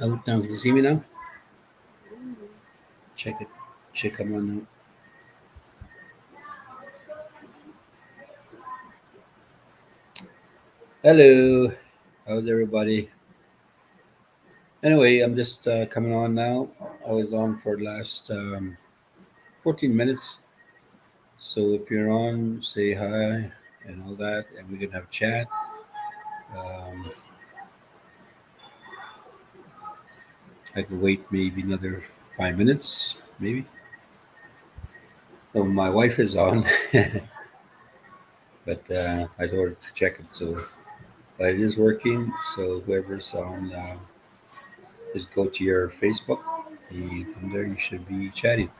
Out now. Can you see me now? Check it. Should come on now. Hello. How's everybody? Anyway, I'm just coming on now. I was on for the last 14 minutes. So if you're on, say hi and all that, and we can have a chat. Um, I could wait maybe another 5 minutes, maybe. Oh, my wife is on, but I told her to check it. So, but it is working. So whoever's on, just go to your Facebook. And from there, you should be chatting.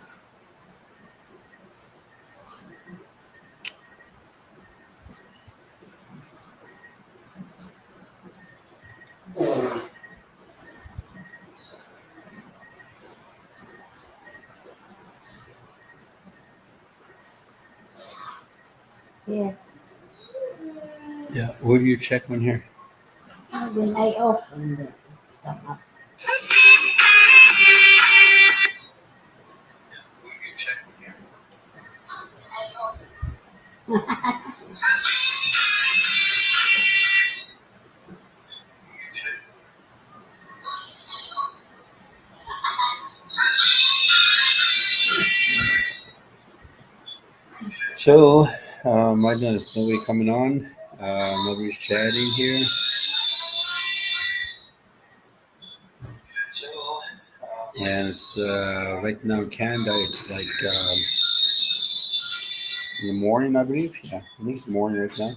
Yeah, Yeah. What do you check on here? when I open the stuff up. So, right now there's nobody coming on. Nobody's chatting here. And it's right now in Canada. It's like in the morning, I believe. Yeah, I think it's morning right now.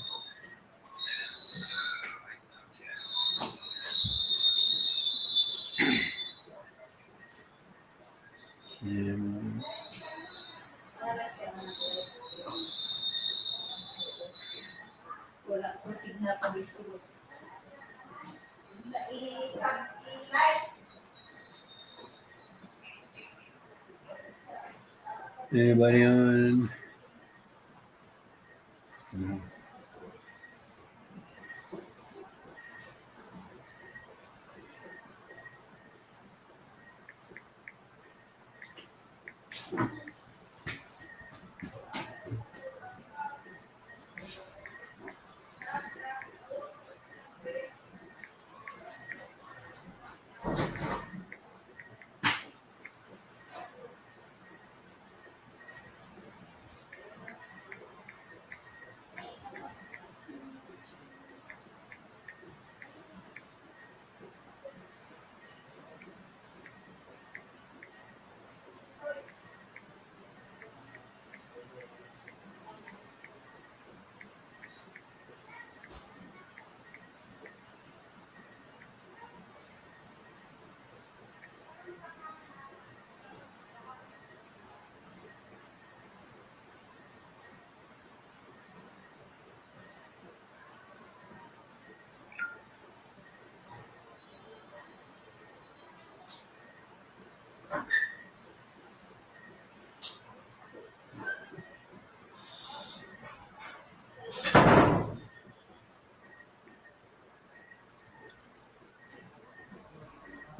And, anybody on? No.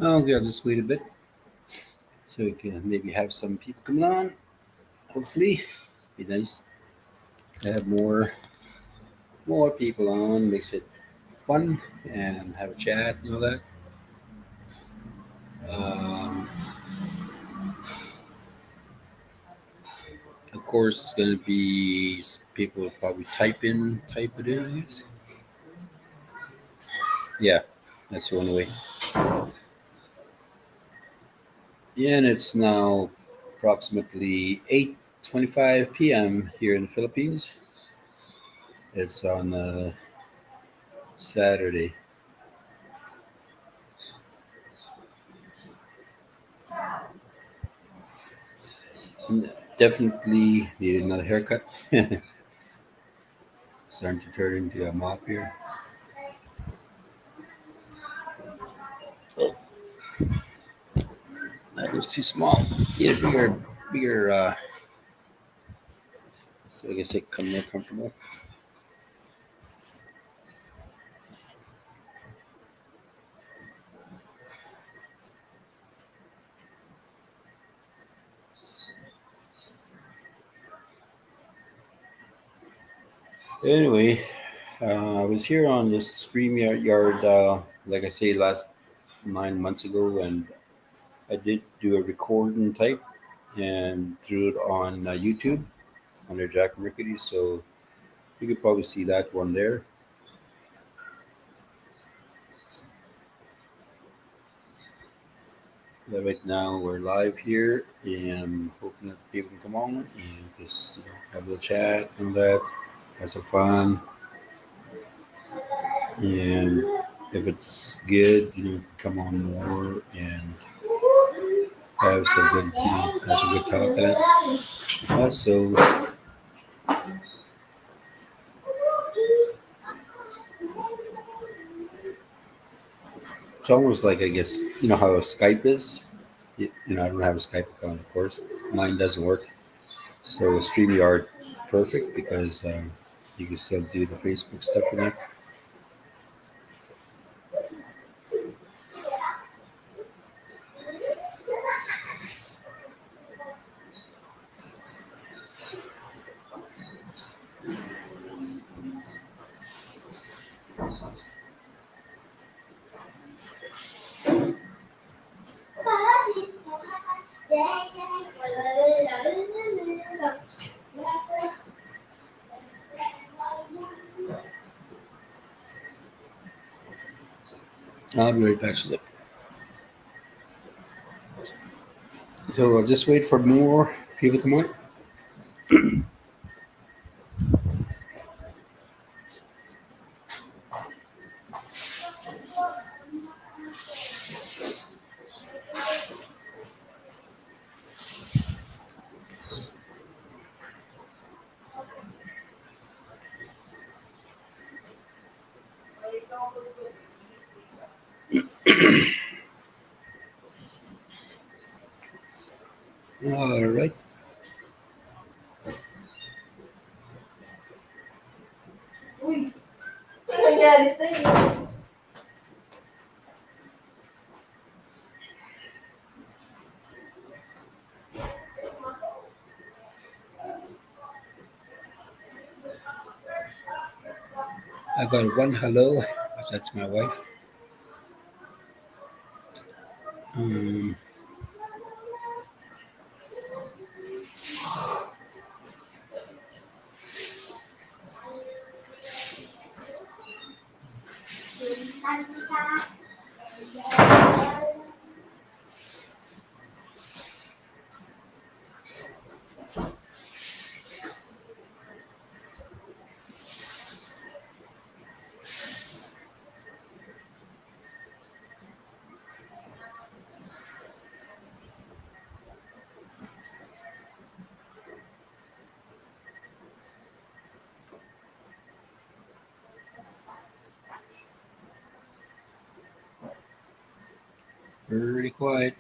Oh, okay, I'll just wait a bit so we can maybe have some people coming on. Hopefully, be nice to have more people on. Makes it fun and have a chat and all that. Um, of course, it's going to be people will probably type it in. I guess. Yeah, that's the only way. Yeah, and it's now approximately 8:25 p.m. here in the Philippines. It's on Saturday. Definitely need another haircut. Starting to turn into a mop here. It's too small. Yeah, bigger. So I guess it come more comfortable. Anyway, I was here on this StreamYard, like I say, last 9 months ago, and I did do a recording type and threw it on YouTube under Jack Rickety. So you could probably see that one there. But right now we're live here, and I'm hoping that people can come on and just have a little chat and that, have some fun, and if it's good, come on more and have some good, have some good talk at it. Also, it's almost like I guess how Skype is. I don't have a Skype account, of course. Mine doesn't work. So StreamYard is perfect because you can still do the Facebook stuff with that. I'll be right back. So I'll just wait for more people to come on. All right. I got one hello. That's my wife. Um, pretty quiet.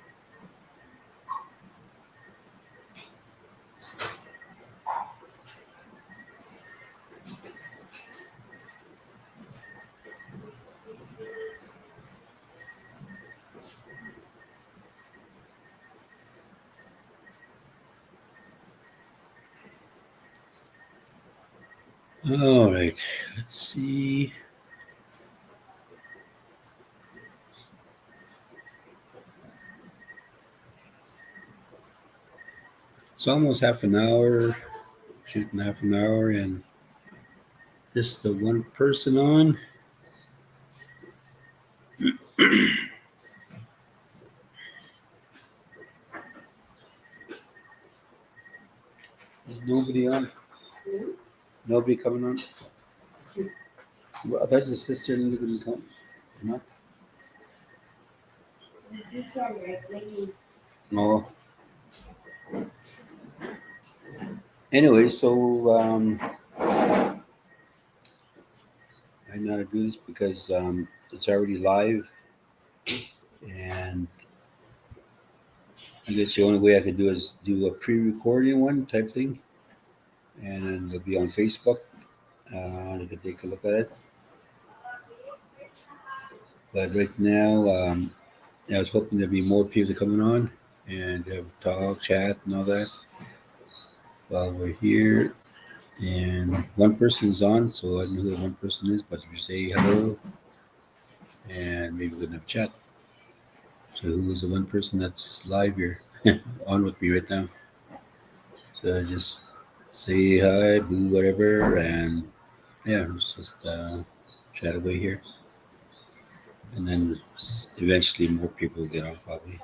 All right. Let's see. It's almost half an hour, shooting half an hour, and just the one person on. There's nobody on. Nobody coming on. Well, I thought your sister didn't come. No. No. Anyway, so I know how to do this because it's already live, and I guess the only way I could do is do a pre-recording one type thing, and then it'll be on Facebook. You can take a look at it. But right now, I was hoping there'd be more people coming on and have talk, chat, and all that while we're here. And one person's on, so I know who the one person is. But if you say hello, and maybe we're gonna have a chat. So who is the one person that's live here on with me right now? So I just say hi, boo, whatever, and yeah, let's just chat away here, and then eventually more people will get on probably.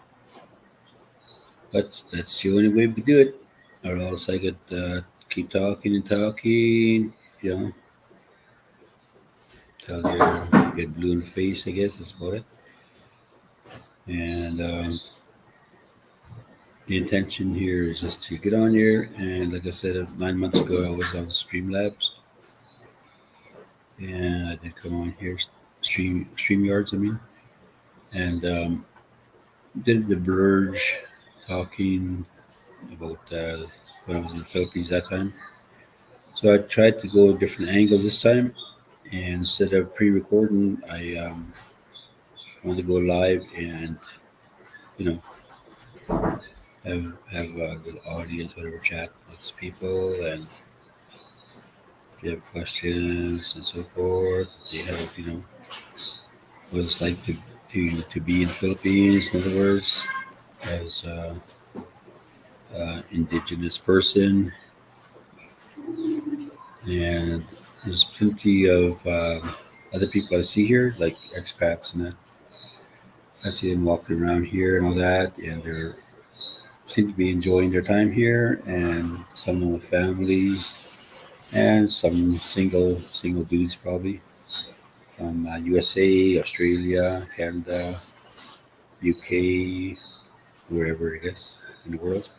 But that's the only way we do it, or else I could keep talking and talking, you know, till you get blue in the face. I guess that's about it. And the intention here is just to get on here, and like I said, 9 months ago I was on Streamlabs, and I did come on here, Streamyards, I mean, and did the Verge talking about when I was in the Philippines that time. So I tried to go a different angle this time, and instead of pre-recording, I wanted to go live and you know have a good audience, whatever, chat with people, and if you have questions and so forth, they have what it's like to be in the Philippines. In other words, as indigenous person, and there's plenty of other people I see here, like expats and that. I see them walking around here and all that, and they seem to be enjoying their time here. And some with family, and some single dudes probably from USA, Australia, Canada, UK, wherever it is in the world.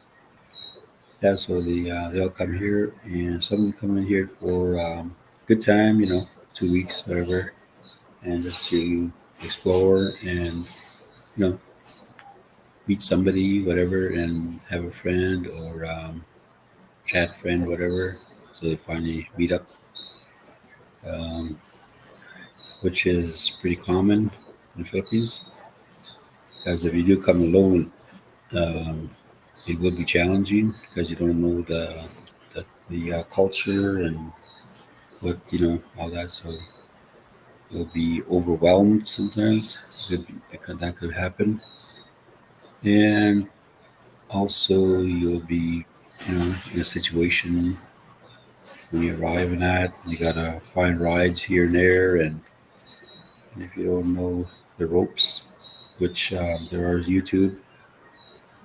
Yeah, so they all come here, and some of them come in here for good time, 2 weeks, whatever, and just to explore and you know meet somebody, whatever, and have a friend or chat friend, whatever. So they finally meet up, um, which is pretty common in the Philippines. Because if you do come alone, um, it will be challenging because you don't know the culture and what all that. So you'll be overwhelmed sometimes. That could happen, and also you'll be in a situation when you arrive in that you gotta find rides here and there, and if you don't know the ropes, which there are YouTube,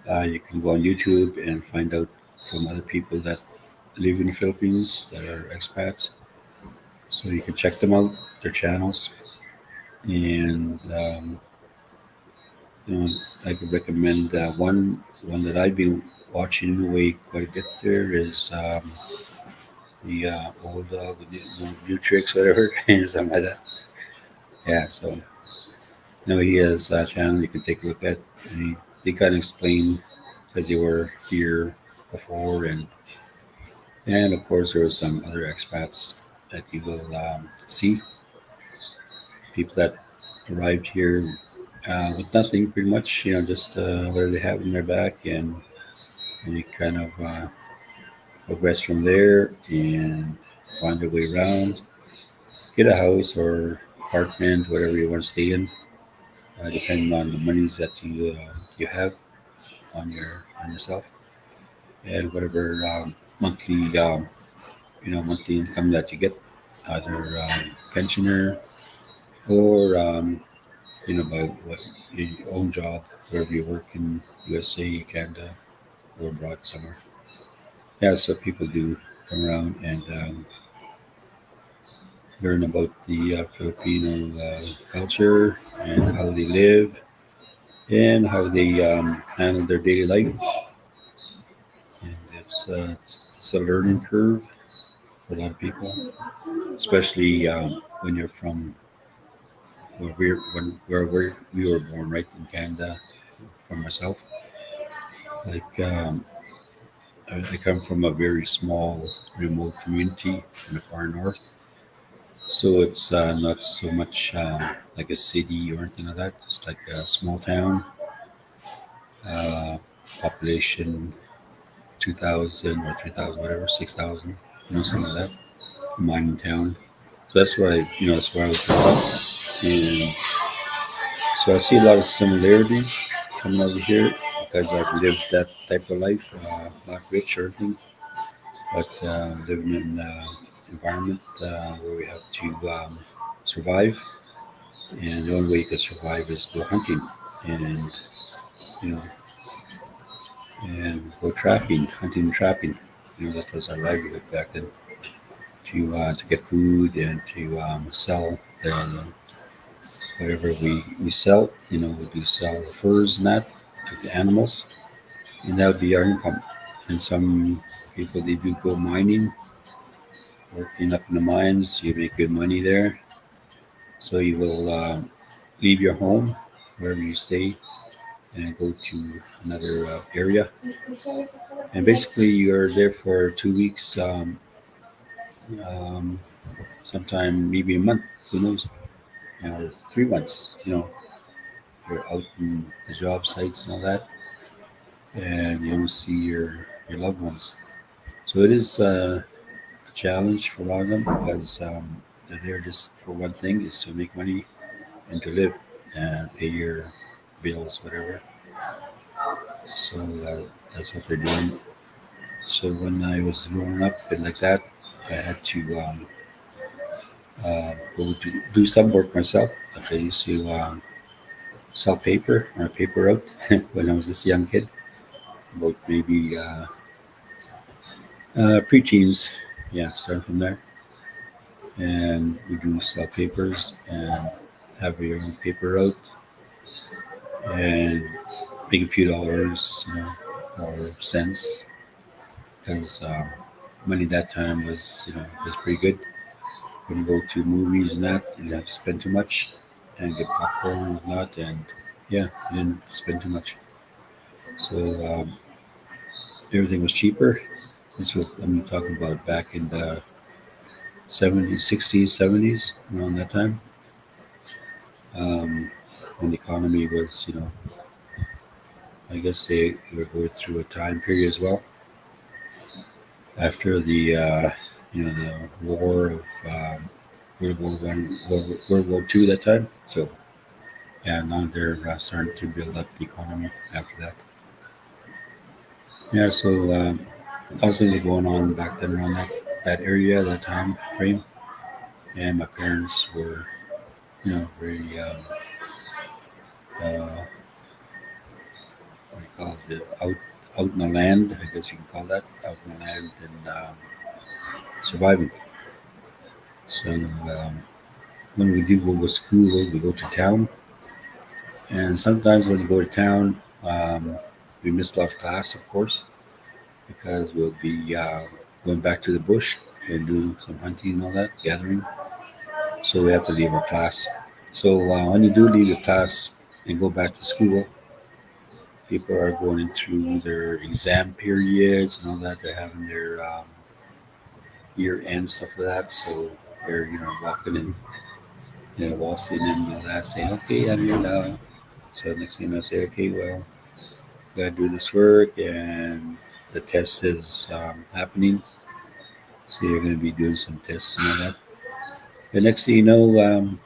you can go on YouTube and find out from other people that live in the Philippines that are expats, so you can check them out, their channels, and you know, I could recommend one that I've been watching away quite a bit. There is the old with new tricks, whatever, something like that. Yeah, so no, he has a channel you can take a look at. And they kind of explain because they were here before, and of course there was some other expats that you will see, people that arrived here with nothing, pretty much, just whatever they have in their back, and you kind of progress from there and find your way around, get a house or apartment, whatever you want to stay in, depending on the monies that you have on yourself, and whatever monthly income that you get, either pensioner or by what your own job, wherever you work in USA, Canada, or abroad somewhere. Yeah, so people do come around and learn about the Filipino culture and how they live and how they handle their daily life. And it's a learning curve for a lot of people, especially when you're from where we were born, right in Canada. For myself, like I come from a very small, remote community in the far north, so it's not so much like a city or anything like that. It's like a small town, uh, population 2,000 or 3,000, whatever, 6,000. some of that mining town. So that's why that's where I was brought up, and so I see a lot of similarities coming over here because I've lived that type of life, not rich or anything, but living in an environment where we have to survive, and the only way you can survive is go hunting, and you know, and go trapping, hunting and trapping. That was our livelihood back then. To get food and to sell whatever we sell. We do sell furs and that of the animals, and that would be our income. And some people they do go mining, working up in the mines. You make good money there, so you will leave your home wherever you stay and go to another area. And basically, you're there for 2 weeks, um, sometime maybe a month. Who knows? 3 months. You're out in the job sites and all that, and you don't see your loved ones. So it is a challenge for a lot of them because they're there just for one thing is to make money and to live and pay your bills, whatever. So that's what they're doing. So when I was growing up and like that, I had to go to do some work myself. Like I used to sell paper or paper route when I was this young kid, about maybe preteens. Yeah, starting from there, and we do sell papers and have your own paper route and make a few dollars, or cents, because money that time was pretty good. When you go to movies and that, you didn't have to spend too much and get popcorn and whatnot, and yeah, you didn't spend too much. So everything was cheaper. This was I'm talking about back in the 70s, 60s, 70s, around that time, um, when the economy was, I guess they were going through a time period as well after the war of World War I, World War II that time. So yeah, now they're starting to build up the economy after that. Yeah, so all things are going on back then around that area, that time frame, and my parents were very what do you call it, out in the land, I guess you can call that, out in the land and surviving. So when we do go to school, we go to town, and sometimes when we go to town, we miss a lot of class, of course, because we'll be going back to the bush and do some hunting and all that, gathering. So we have to leave our class. So when you do leave the class and go back to school, people are going through their exam periods and all that. They're having their year end stuff like that. So they're walking in, waltzing in and all that, saying, "Okay, I'm here now." So next thing I say, "Okay, well, you gotta do this work, and the test is happening. So you're going to be doing some tests and all that." The next thing you know,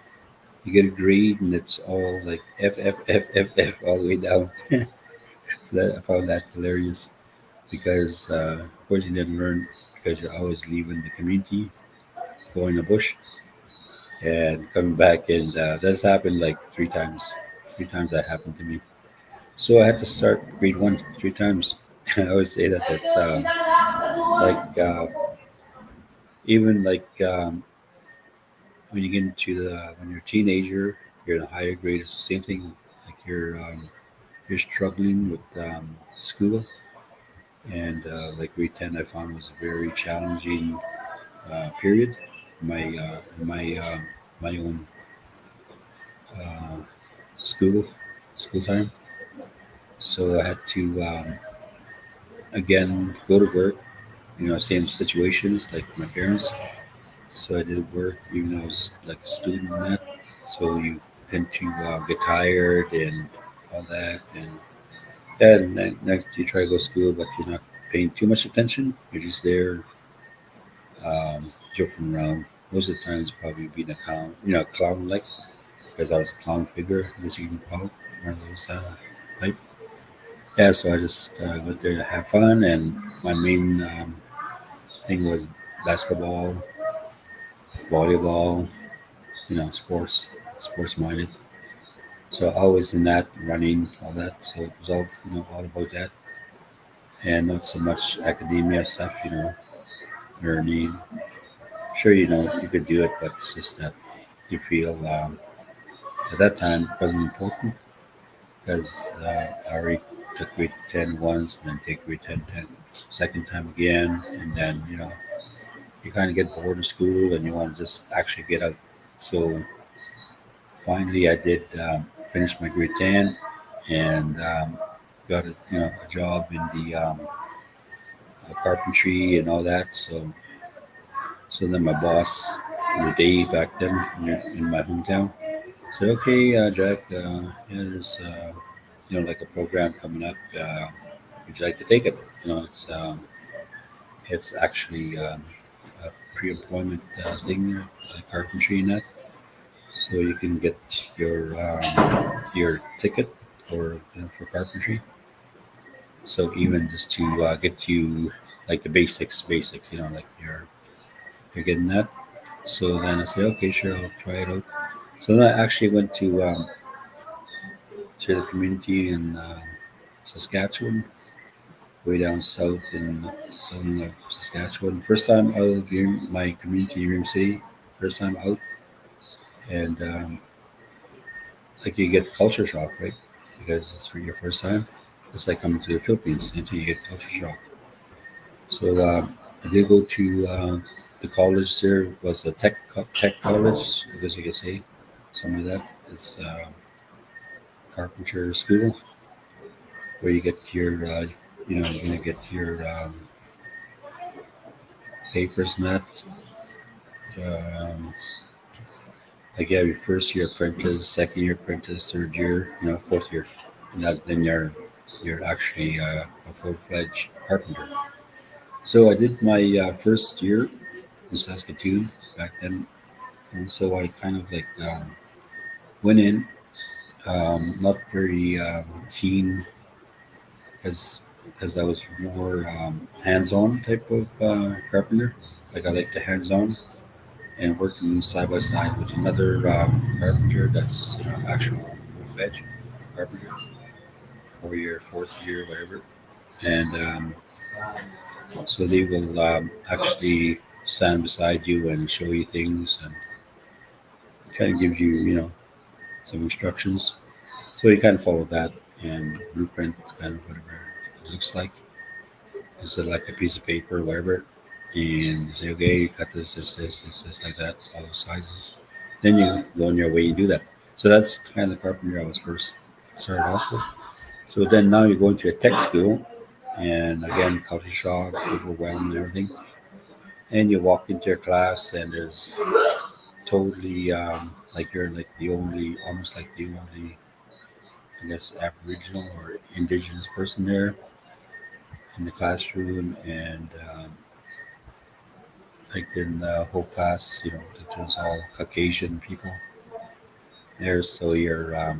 you get a grade, and it's all like F F F F F all the way down. So I found that hilarious because, of course, you didn't learn because you're always leaving the community, going to bush, and coming back. And that's happened like 3 times. 3 times that happened to me. So I had to start grade one 3 times. I always say that that's like even like when you get into when you're a teenager, you're in a higher grade. It's the same thing. Like you're struggling with school, and like grade 10, I found was a very challenging period. My own uh, school school time. So I had to again go to work. Same situations like my parents. So I did work even though I was like a student in that. So you tend to get tired and all that, and then next you try to go to school, but you're not paying too much attention. You're just there joking around. Most of the times, probably being a clown, clown like, because I was a clown figure, as you can call it, one of those type. Yeah, so I just went there to have fun, and my main thing was basketball, volleyball, sports minded. So always in that running, all that. So it was all about that, and not so much academia stuff. Learning. Sure, you could do it, but it's just that you feel at that time it wasn't important because I already took grade 10 once, and then take grade 10 second time again, and then you kind of get bored of school and you want to just actually get out. So finally, I did finish my grade 10 and got a job in the carpentry and all that. So then my boss, the day back then in my hometown, said, "Okay, Jack, yeah, there's like a program coming up. Would you like to take it? It's actually a pre-employment thing, carpentry and that, so you can get your ticket for carpentry. So even just to get you like the basics, like you're getting that. So then I said, okay, sure, I'll try it out. So then I actually went to the community in Saskatchewan, way down south in southern Saskatchewan. First time out of my community, Rim City. First time out, and like you get culture shock, right? Because it's for your first time. It's like coming to the Philippines until you get culture shock. So I did go to the college. There was a tech college, I guess you could say. Some of that is carpenter school where you get your, you're gonna get your papers and that. Um, like you have your first year apprentice, second year apprentice, third year, fourth year, and then you're actually a full fledged carpenter. So I did my first year in Saskatoon back then, and so I kind of like went in, not very keen because I was more hands-on type of carpenter. Like I like the hands-on and working side by side with another carpenter that's actual full-fledged carpenter, 4 year, fourth year, whatever. And so they will actually stand beside you and show you things and kind of give you, some instructions. So you kind of follow that and blueprint, kind of whatever it looks like. Instead of like a piece of paper or whatever, and you say, okay, you cut this, like that, all the sizes. Then you go on your way and do that. So that's kind of the carpenter I was first started off with. So then now you're going to a tech school, and again, culture shock, overwhelmed, and everything. And you walk into your class, and there's totally like you're like the only, almost like the only, I guess, Aboriginal or Indigenous person there in the classroom, and like in the whole class, there's all Caucasian people there, so you're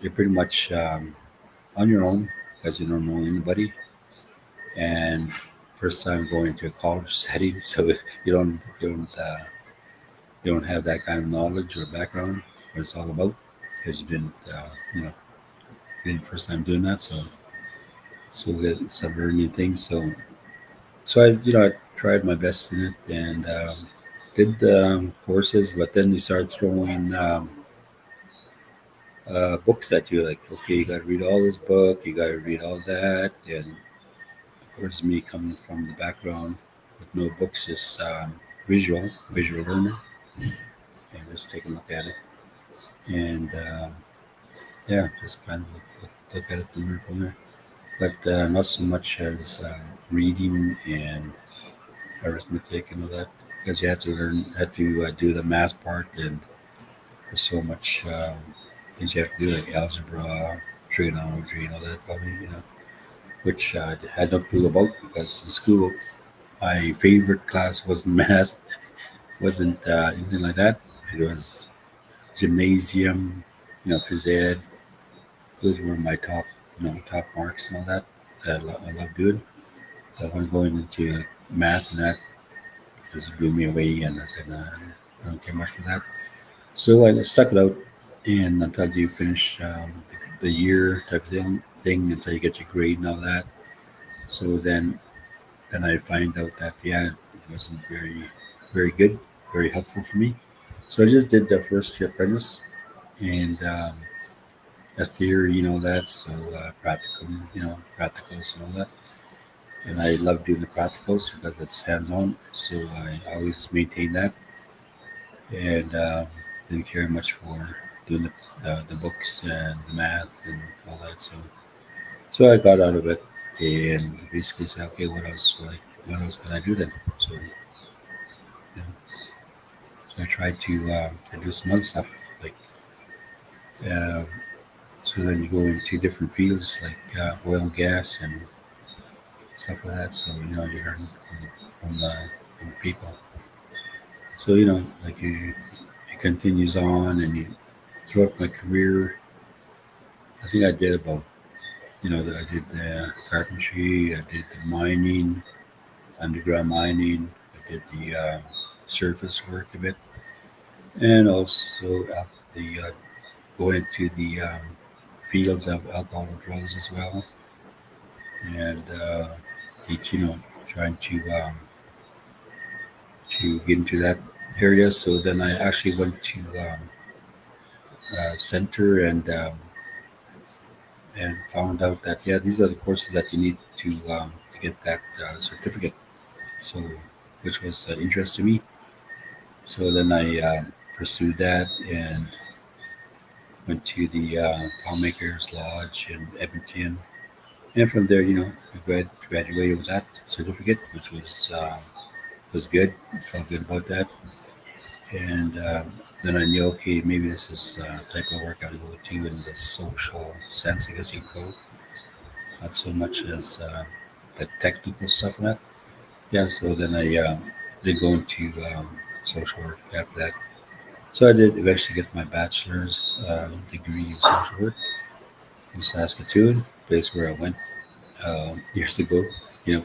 pretty much on your own because you don't know anybody, and first time going to a college setting, so you don't have that kind of knowledge or background what it's all about because you didn't didn't first time doing that, so it's a very new thing. So I tried my best in it and did the courses, but then they start throwing books at you like, okay, you got to read all this book, you got to read all that, and of course, me coming from the background with no books, just visual learner, and just take a look at it, and yeah, just kind of look at it and learn from there. But not so much as reading and arithmetic and all that, because you had to do the math part, and there's so much things you have to do, like algebra, trigonometry, and all that, probably, which I had no clue about because in school My favorite class wasn't math, wasn't anything like that. It was gymnasium, phys ed. Those were my top marks and all that. I love doing. But when going into math and that just blew me away, and I said, nah, I don't care much for that. So I stuck it out, and until you finish the year type of thing, until you get your grade and all that. So then I find out that yeah, it wasn't very good, very helpful for me. So I just did the first year apprentice, and that's theory, that. So practicals and all that. And I love doing the practicals because it's hands on. So I always maintain that, and didn't care much for doing the books and the math and all that. So I got out of it and basically said, okay, what else can I do then? So, so I tried to do some other stuff like uh, so then you go into different fields like oil and gas and stuff like that. So you learn from people. So like it continues on, and throughout my career, I think I did about I did the carpentry, I did the mining, underground mining, I did the surface work a bit, and also the going into the fields of alcohol and drugs as well, and each trying to get into that area. So then I actually went to center and found out that yeah, these are the courses that you need to get that certificate. So which was interest to me. So then I pursued that and went to the Palmakers Lodge in Edmonton. And from there, I graduated with that certificate, which was good. Felt good about that. And then I knew, okay, maybe this is type of work I would go to in the social sense, I guess you could, not so much as the technical stuff and that. Yeah, so then I did go into social work after that. So I did eventually get my bachelor's degree in social work in Saskatoon, place where I went years ago,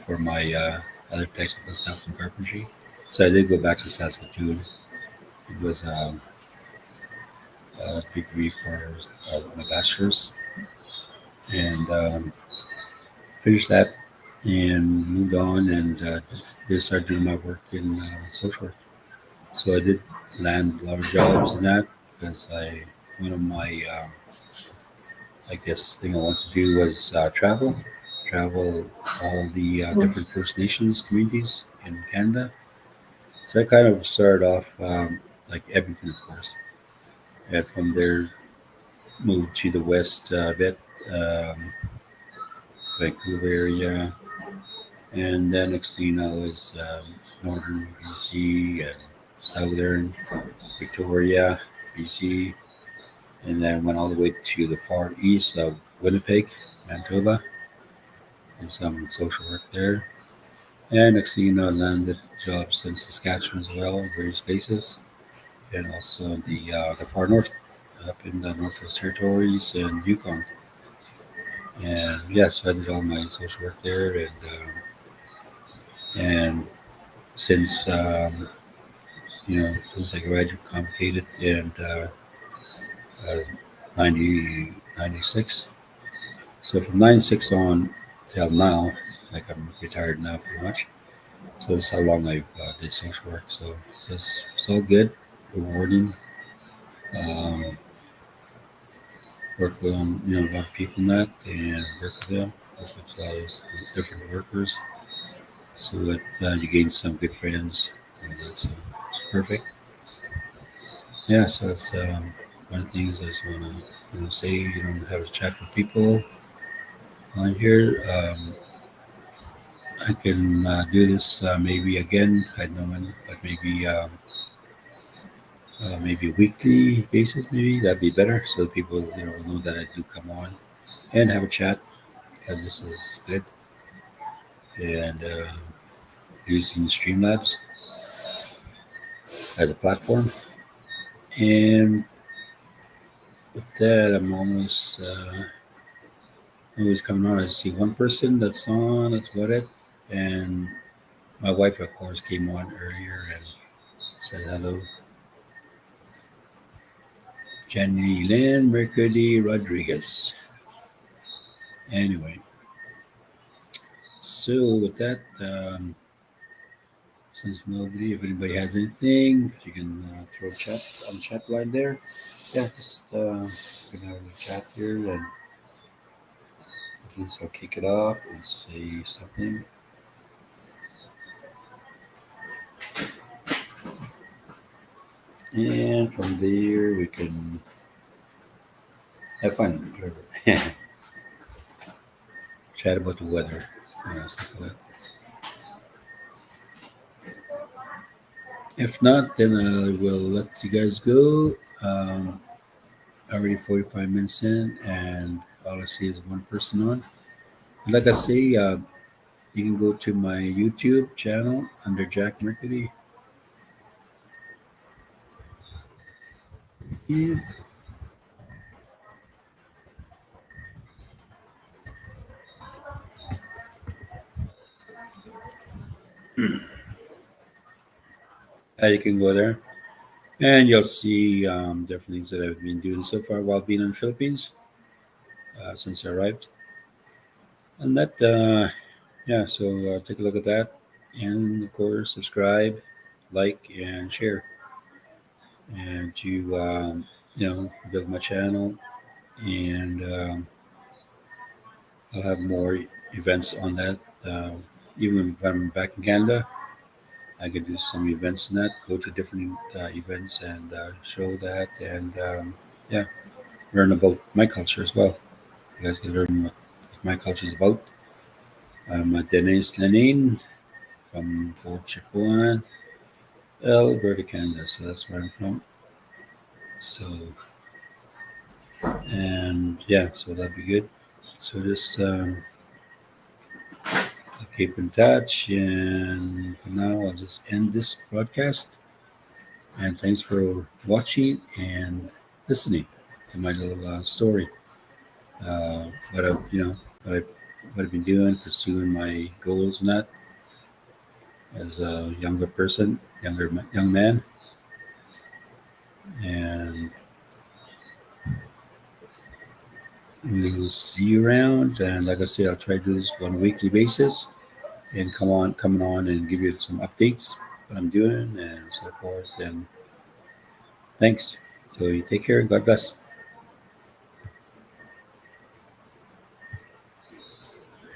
for my other technical stuff in carpentry. So I did go back to Saskatoon. It was a degree for my bachelor's, and finished that and moved on and just started doing my work in social work. So I did land a lot of jobs in that because one of my I guess thing I wanted to do was travel all the different First Nations communities in Canada. So I kind of started off like Edmonton, of course, and from there moved to the west a bit, um, Vancouver area, and then next thing you know is northern BC and southern Victoria, BC, and then went all the way to the far east of Winnipeg, Manitoba, did some social work there. And next thing you know, I landed jobs in Saskatchewan as well, various places, and also the far north, up in the Northwest Territories and Yukon. And yes, I did all my social work there, and since since I graduated, completed in uh, 90, 96. So from 96 on till now, like I'm retired now pretty much. So that's how long I've did social work. So it's all good, rewarding. Um, work with a lot of people in that and work with them, work with a lot of different workers so that you gain some good friends. And that's perfect. Yeah, so it's one of the things I just want to say, have a chat with people on here. I can do this maybe again. I don't know when, but maybe a weekly basis. Maybe that'd be better, so people know that I do come on and have a chat because this is good. And using Streamlabs as a platform. And with that, I'm always coming on. I see one person that's on. That's about it. And my wife, of course, came on earlier and said hello. Jenny Lynn Mercady Rodriguez. Anyway, so with that, since nobody, if anybody has anything, if you can throw chat on chat line there, yeah, just we can have a chat here, and at least I'll kick it off and say something. And from there, we can have fun, whatever. Chat about the weather. Stuff like that. If not, then I will let you guys go. Already 45 minutes in, and all I see is one person on. Like I say, you can go to my YouTube channel under Jack Mercury. Yeah, you can go there, and you'll see different things that I've been doing so far while being in the Philippines since I arrived. And that, yeah, so take a look at that, and of course, subscribe, like, and share, and to build my channel, and I'll have more events on that. Even if I'm back in Canada, I can do some events in that, go to different events and show that, and yeah, learn about my culture as well. You guys can learn what my culture is about. I'm Dennis Lenin from Fort Chipuan, Alberta, Canada. So that's where I'm from. So, and yeah, so that'd be good. So just keep in touch. And for now, I'll just end this broadcast. And thanks for watching and listening to my little story. What I've, what I've, what I've been doing, pursuing my goals and that as a younger person, young man, and we'll see you around. And like I said, I'll try to do this on a weekly basis and coming on and give you some updates what I'm doing and so forth. And thanks. So you take care. God bless.